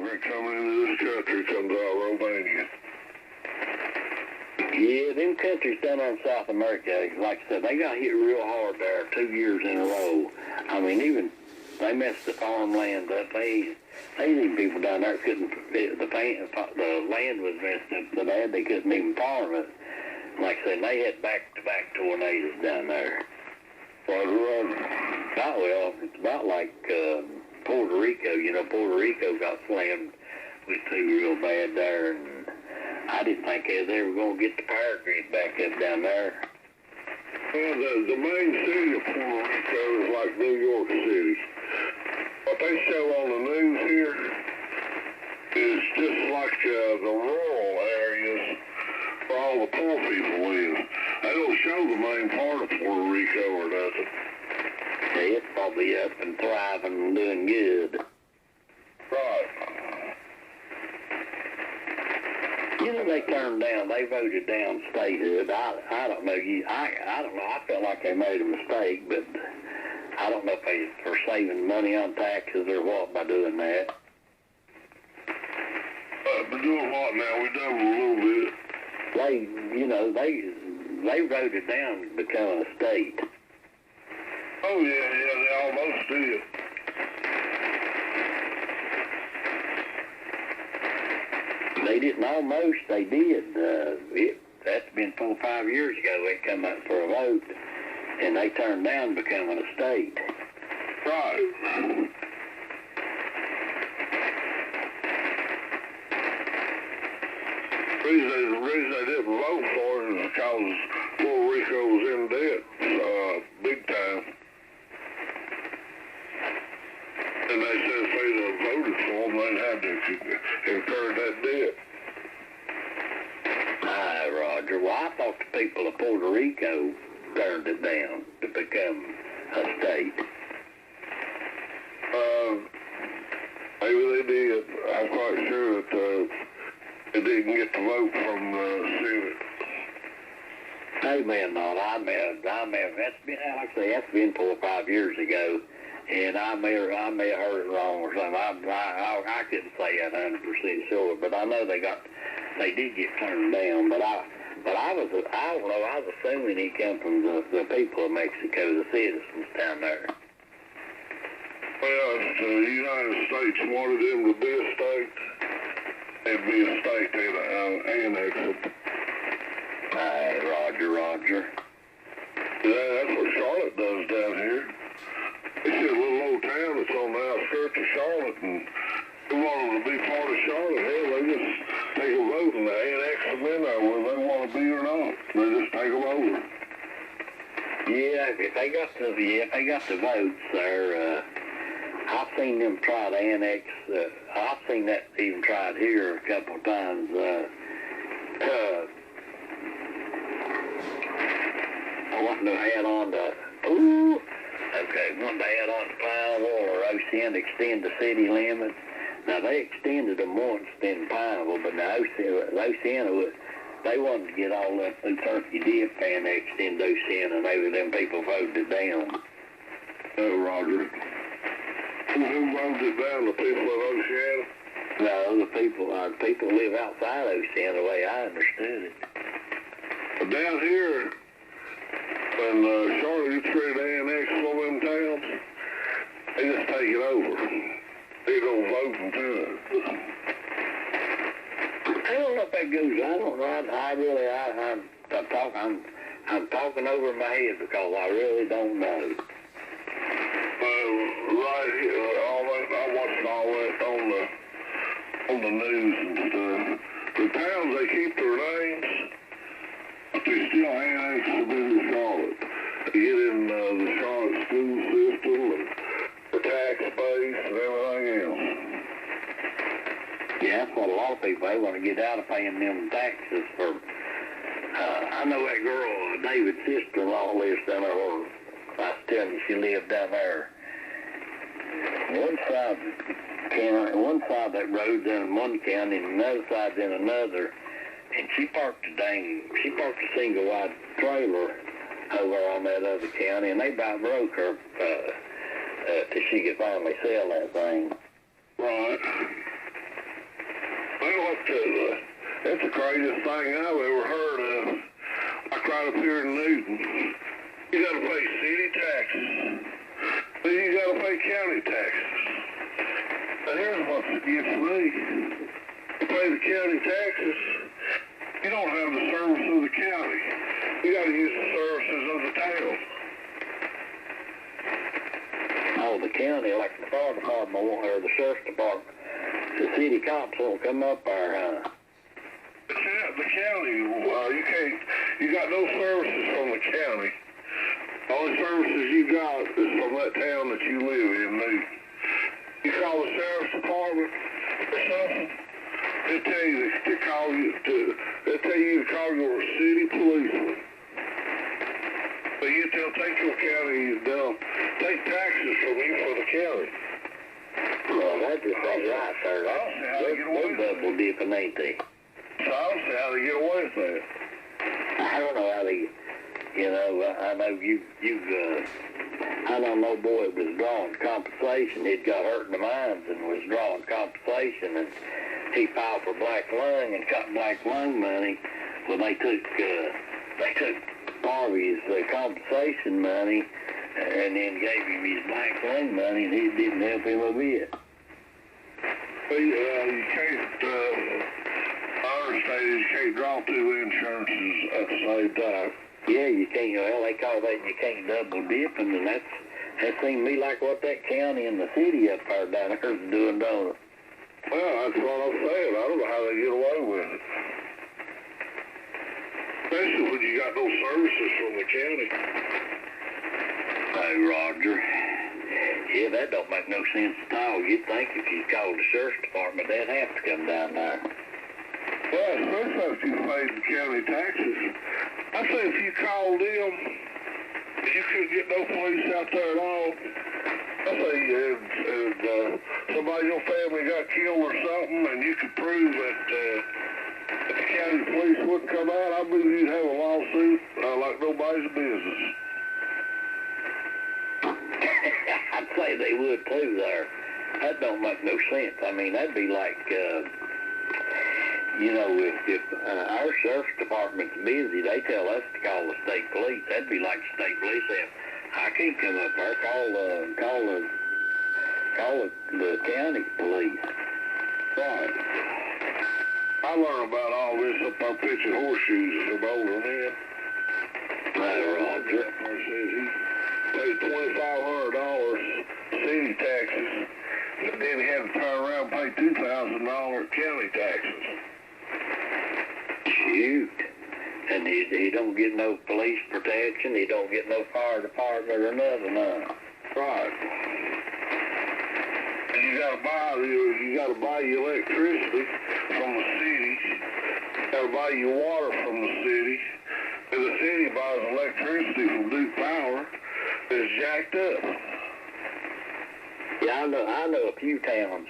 immigrant coming into this country comes out of Romania. Yeah, them countries down there in South America, like I said, they got hit real hard there 2 years in a row. I mean, even they messed the farmland up. They even people down there couldn't. The land was messed up so bad they couldn't even farm it. Like I said, they had back-to-back tornadoes down there. Well, it's about like Puerto Rico. You know, Puerto Rico got slammed with two real bad there, and I didn't think they was ever going to get the power grid back up down there. Well, the main city of Puerto Rico is like New York City. What they show on the news here is just like the rural areas where all the poor people live. They don't show the main part of Puerto Rico or nothing. Yeah, it's probably up and thriving and doing good. Right. You know, they turned down, they voted down statehood. I don't know, I don't know, I felt like they made a mistake, but I don't know if they were saving money on taxes or what by doing that. We're doing what now? We done a little bit. They voted down becoming a state. Oh, yeah, they almost did. They didn't almost, they did. That's been 4 or 5 years ago they come up for a vote, and they turned down becoming a state. Right. The reason they didn't vote for it is because Puerto Rico was in debt, big time. And they said if they'd have voted for them, they'd have to incur that debt. Aye, Roger. Well, I thought the people of Puerto Rico turned it down to become a state. Maybe they did. I'm quite sure that they didn't get the vote from the Senate. They may have not. I may have. That's been, like I say, that's been 4 or 5 years ago, and I may have heard it wrong or something. I couldn't say that 100% sure, but I know they did get turned down. But I don't know. I was assuming he come from the people of Mexico, the citizens down there. Well, if the United States wanted them to be a state, it'd be a state they'd annex it. Aye, Roger. Yeah, that's what Charlotte does down here. It's a little old town that's on the outskirts of Charlotte, and they want them to be part of Charlotte. Hell, they just take a vote and they annex them in there whether they want to be or not. They just take them over. Yeah, if they got the votes there, I've seen them try to annex. I've seen that even tried here a couple of times. I want to add on to, want to add on to Pineville or Oceana, extend the city limits. Now, they extended them once in Pineville, but now Oceana, they wanted to get all that through Turkey Dip and they extend Oceana, and maybe them people voted it down. Oh, Roger. Who voted it down, the people of Oceana? No, the people live outside Oceana, the way I understood it. But down here, when Charlotte gets ready to annex one of them towns, they just take it over. They don't vote into it. I don't know if that goes. I don't know. I'm talking over my head because I really don't know. Right here, I watched all that on the news and stuff. The towns, they keep their names, but they still annex them into Charlotte. They get in the Charlotte school system and the tax base and everything else. Yeah, that's what a lot of people, they want to get out of paying them taxes for. I know that girl, David's sister-in-law, lives down there. I was telling you, she lived down there. One side of that road's in one county, and another side's in another. And she parked a single wide trailer over on that other county, and they about broke her till she could finally sell that thing. Right. greatest thing I've ever heard of. Like right up here in Newton. You gotta pay city taxes. Then you gotta pay county taxes. Now here's what gets me. You pay the county taxes, you don't have the service of the county. You gotta use the services of the town. Oh, the county, like the fire department or the sheriff's department, the city cops won't come up there, huh? The county, you got no services from the county. The only services you got is from that town that you live in, Newton. You call the sheriff's department or something, they'll tell you to call your city policeman. But they'll take your county, they'll take taxes from you for the county. Well, that just ain't right, sir. I don't see how they get away with that. Double dipping, ain't they? So I don't see how they get away with that. I don't know how they, I know I know no boy was drawing compensation. He'd got hurt in the mines and was drawing compensation, and he filed for black lung and got black lung money. Well, they took Harvey's compensation money and then gave him his black lung money, and he didn't help him a bit. Well, you can't, I understand you can't draw two insurances at the same time. Yeah, you can't. Well, they call that you can't double dip, and that seemed to me like what that county and the city up there down there is doing, don't it? Well, that's what I'm saying. I don't know how they get away with it. Especially when you got no services from the county. Hey, Roger. Yeah, that don't make no sense at all. You'd think if you called the sheriff's department, they'd have to come down there. Well, especially if you paid the county taxes. I say if you called them, you couldn't get no police out there at all. I say if somebody in your family got killed or something, and you could prove that the county police wouldn't come out, I believe you'd have a lawsuit like nobody's business. I'd say they would too there. That don't make no sense. I mean, that'd be like, if our sheriff's department's busy, they tell us to call the state police. That'd be like the state police saying, I can't come up there, call the county police. Right. I learned about all this up on pitching horseshoes from older men. Roger. Says he paid $2,500 city taxes, and then he had to turn around and pay $2,000 county taxes. Shoot. And he don't get no police protection, he don't get no fire department or nothing, Right. And you gotta buy your electricity from the city. You gotta buy your water from the city. And the city buys electricity from Duke Power. It's jacked up. Yeah, I know a few towns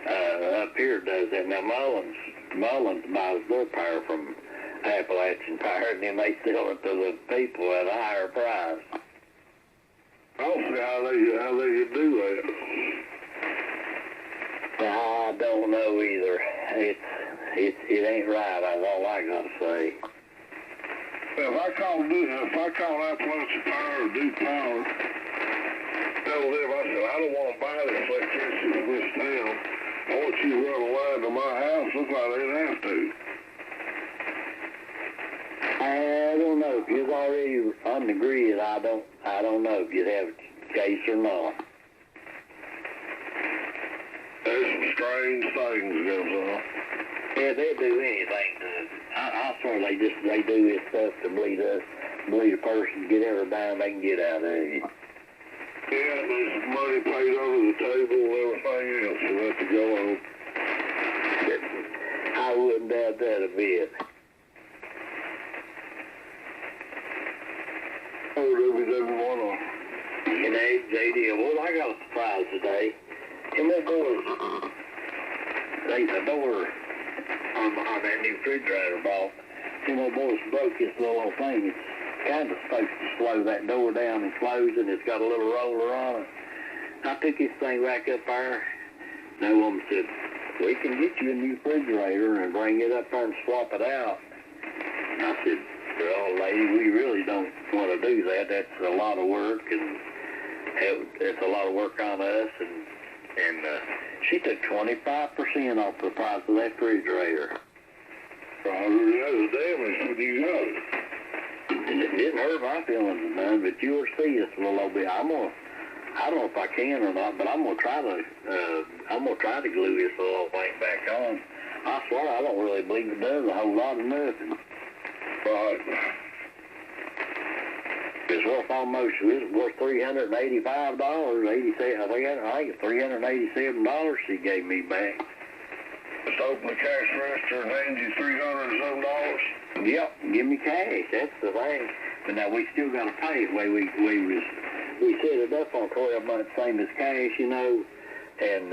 up here does that. Now Mullins buys their power from Appalachian Power, and then they sell it to the people at a higher price. I don't see how they can do that. I don't know either. It ain't right. That's all I gotta say. If I call Appalachian Power or Duke Power, tell them, I said, I don't want to buy this electricity from this town. I want you to run a line to my house. Look like they'd have to. I don't know. If you're already on the grid, I don't know if you'd have a case or not. There's some strange things goes on. Yeah, they'll do anything to. I swear they do this stuff to bleed a person, get every dime they can get out of you. Yeah, there's money paid under the table and everything else for that to go on. I wouldn't doubt that a bit. WW1 And JD, well, I got a surprise today. And that door, the door on that new refrigerator bought, and my boys broke this little thing. It's kind of supposed to slow that door down and close, and it's got a little roller on it. I took this thing back up there. No woman said, we can get you a new refrigerator and bring it up there and swap it out. And I said, well, lady, we really don't want to do that. That's a lot of work, and it's a lot of work on us. And she took 25% off the price of that refrigerator. Probably that was damaged when you got it. And it didn't hurt my feelings none, but you'll see us a little bit. I don't know if I can or not, but I'm gonna try to glue this little thing back on. I swear I don't really believe it does a whole lot of nothing. Right. It's worth $385. I think it's $387 she gave me back. Just open the cash register and hand you $300 and some dollars. Yep, give me cash. That's the thing. But now we still got to pay it. We set it up on 12 months, same as cash, you know. And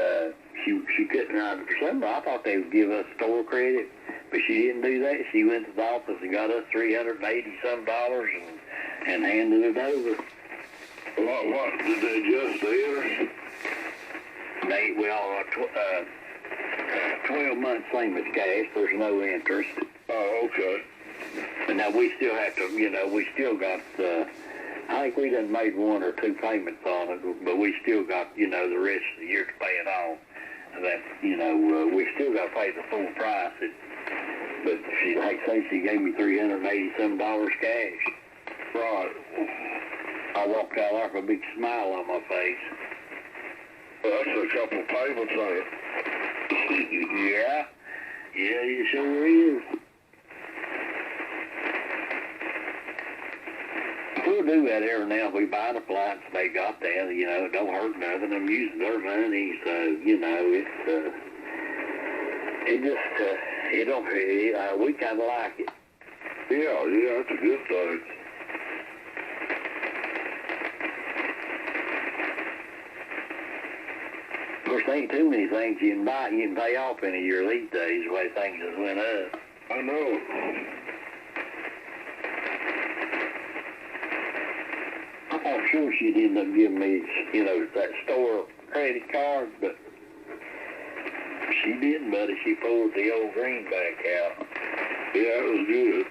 she couldn't. For some reason, I thought they would give us store credit, but she didn't do that. She went to the office and got us $380-some and handed it over. What did they adjust there? 12 months, same as cash. There's no interest. Oh, okay. And now we still have to, we still got, I think we done made 1 or 2 payments on it, but we still got, the rest of the year to pay it off. That, we still got to pay the full price. But she gave me $380-some cash. Right. I walked out there with a big smile on my face. Well, that's a couple of payments on it. Yeah, it sure is. We'll do that every now. If we buy an appliance, they got that, it don't hurt nothing. I'm using their money, so, we kind of like it. Yeah, that's a good thing. Of course, there ain't too many things you can buy, you can pay off in a year these days, the way things has went up. I know. I'm sure she'd end up giving me, that store credit card, but she didn't, buddy. She pulled the old greenback out. Yeah, it was good.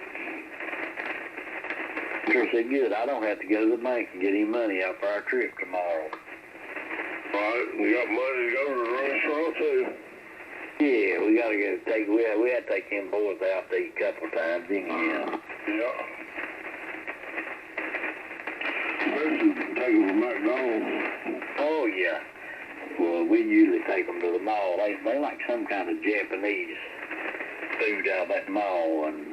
Sure said, good. I don't have to go to the bank and get any money out for our trip tomorrow. Right, we got money to go to the restaurant too. Yeah, we gotta go we had to take them boys out to eat a couple of times, didn't we? Yeah. Especially take them to McDonald's. Oh, yeah. Well, we usually take them to the mall. They like some kind of Japanese food out of that mall, and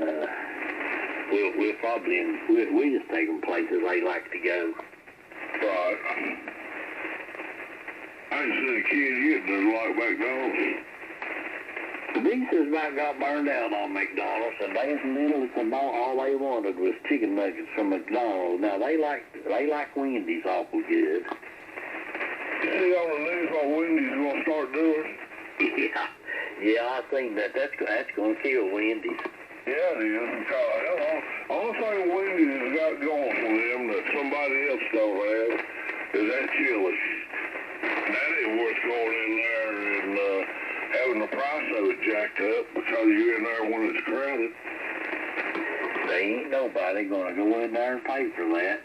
we'll just take them places they like to go. Right. I ain't seen a kid yet that like McDonald's. These about got burned out on McDonald's, and they was little as the mall. All they wanted was chicken nuggets from McDonald's. Now they like Wendy's awful good. You see on the news what Wendy's gonna start doing? Yeah, I think that's gonna kill Wendy's. Yeah, it is, because only thing Wendy's has got going for them that somebody else don't have is that chili. That ain't worth going in there and having the price of it jacked up because you're in there when it's crowded. They ain't nobody gonna go in there and pay for that.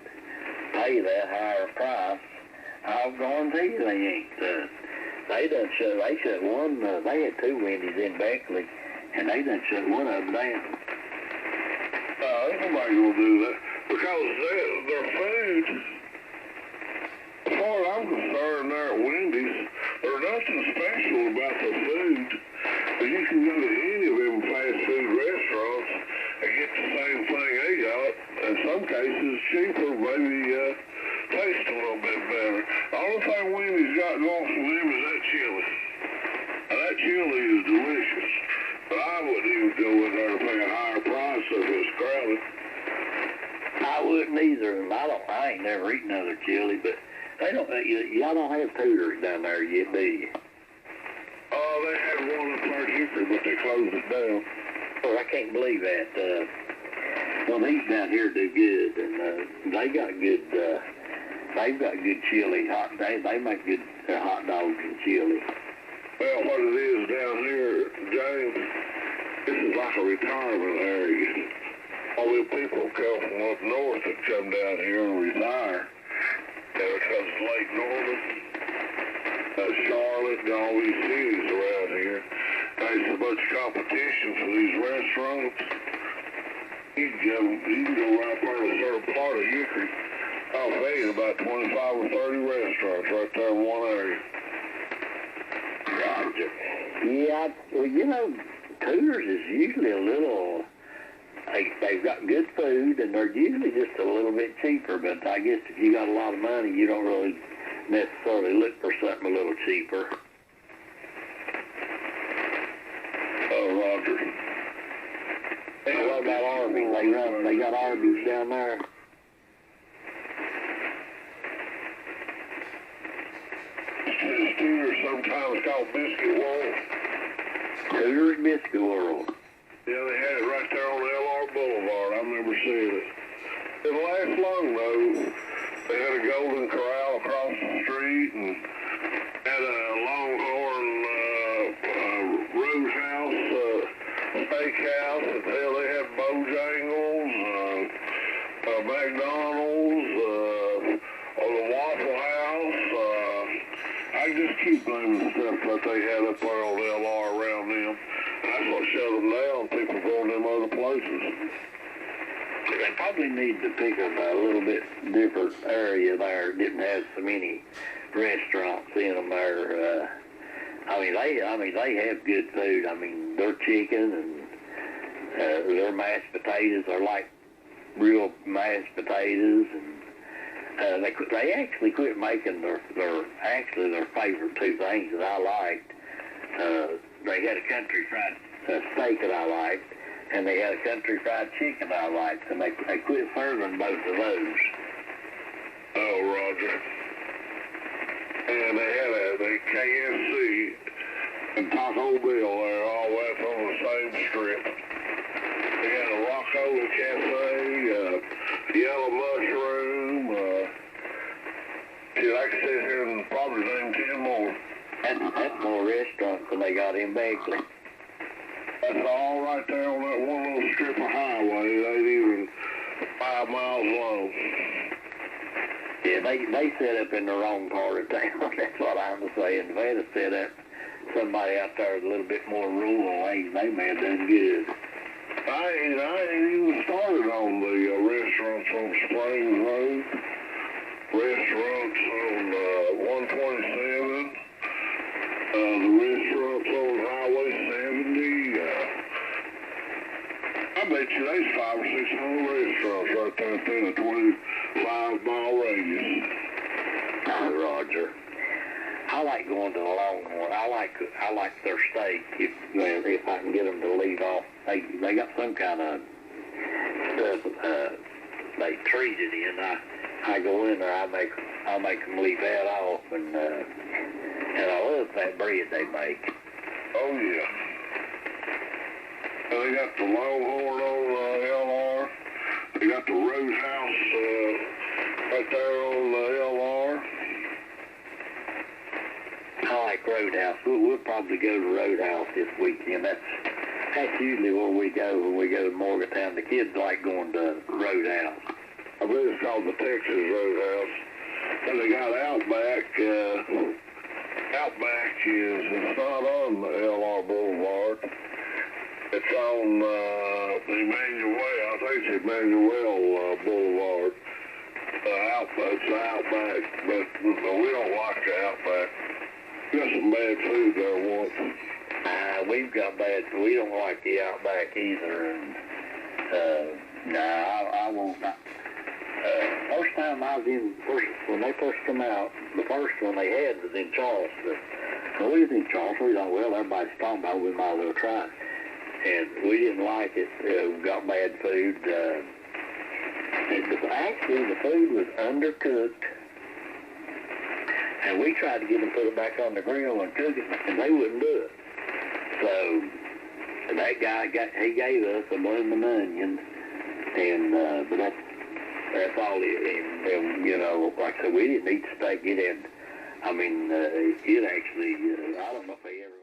Pay that higher price. I'll guarantee you they ain't. They shut one. They had 2 Wendy's in Beckley, and they done shut one of them down. Ain't nobody gonna do that because their food. As far as I'm concerned, there at Wendy's, there's nothing special about the food. You can go to any of them fast food restaurants and get the same thing they got. In some cases, cheaper, maybe taste a little bit better. The only thing Wendy's got going for them is that chili. Now, that chili is delicious, but I wouldn't even go in there and pay a higher price if it was crowded. I wouldn't either. I ain't never eaten other chili, but y'all don't have Tudors down there yet, do you? Oh, they had one in Park Hickory, but they closed it down. Oh, I can't believe that. Well, these down here do good, and they got good. They've got good chili. They make good hot dogs and chili. Well, what it is down here, James, this is like a retirement area. All the people come from up north that come down here and retire. Because Lake Norman, Charlotte, and all these cities around here, there's so much competition for these restaurants. You can go right there to a certain part of Hickory. I'll tell you about 25 or 30 restaurants right there in one area. Gotcha. Yeah, well, you know, Cooters is usually a little, they've got good food, and they're usually just a little bit cheaper, but I guess if you got a lot of money, you don't really necessarily look for something a little cheaper. Oh, Roger. And what about Arby's? They got Arby's down there. Cooters sometimes called Biscuit World. Cooters Biscuit World. Yeah, they had it right there on LR Boulevard. I remember seeing it. It didn't last long, though. They had a Golden Corral across the street and had a Longhorn Roadhouse, steakhouse. And hell, they had Bojangles, McDonald's, or the Waffle House. I just keep naming stuff that they had up there on LR around them. That's what shut them down. People going to them other places. They probably need to pick up a little bit different area there. It didn't have so many restaurants in them there. They have good food. I mean, their chicken and their mashed potatoes are like real mashed potatoes, and they actually quit making their favorite two things that I liked. They had a country fried steak that I liked, and they had a country fried chicken I liked, and they quit serving both of those. Oh, Roger. And they had the KFC and Taco Bell there, all that on the same strip. They had a Rockola Cafe, Yellow Mushroom. I could sit here and probably name 10 more. That's more restaurants than they got in Beckley. That's all right there on that one little strip of highway. It ain't even 5 miles long. Yeah, they set up in the wrong part of town. That's what I'm saying. If they had set up somebody out there a little bit more rural, they may have done good. I ain't even started on the restaurants on Springs Road, restaurants on 127, the restaurants on Highway 70. I bet you there's 500 or 600 restaurants right there within a 25-mile radius. Roger. I like going to the Longhorn. I like their steak if I can get them to leave off. They got some kind of stuff they treat it in. I go in there. I'll make them leave that off, and I love that bread they make. Oh yeah. They got the Longhorn on LR. They got the Roadhouse right there on LR. I like Roadhouse. We'll probably go to Roadhouse this weekend. That's usually where we go when we go to Morgantown. The kids like going to Roadhouse. I believe it's called the Texas Roadhouse. And they got Outback. Outback it's not on the LR Boulevard. It's on Emmanuel, I think it's Emmanuel Boulevard. It's Outback, but we don't like the Outback. We got some bad food there once. We've got bad food. We don't like the Outback either, and I won't. First time I was when they first come out, the first one they had was in Charleston. So we was in Charleston. We thought, well, everybody's talking about it, we might as well try it. And we didn't like it. We got bad food. Actually, the food was undercooked. And we tried to get them to put it back on the grill and cook it, and they wouldn't do it. So that guy he gave us a blooming onion, and but that's all it. And you know, like I said, we didn't eat steak. It had, it actually, I don't know if they ever.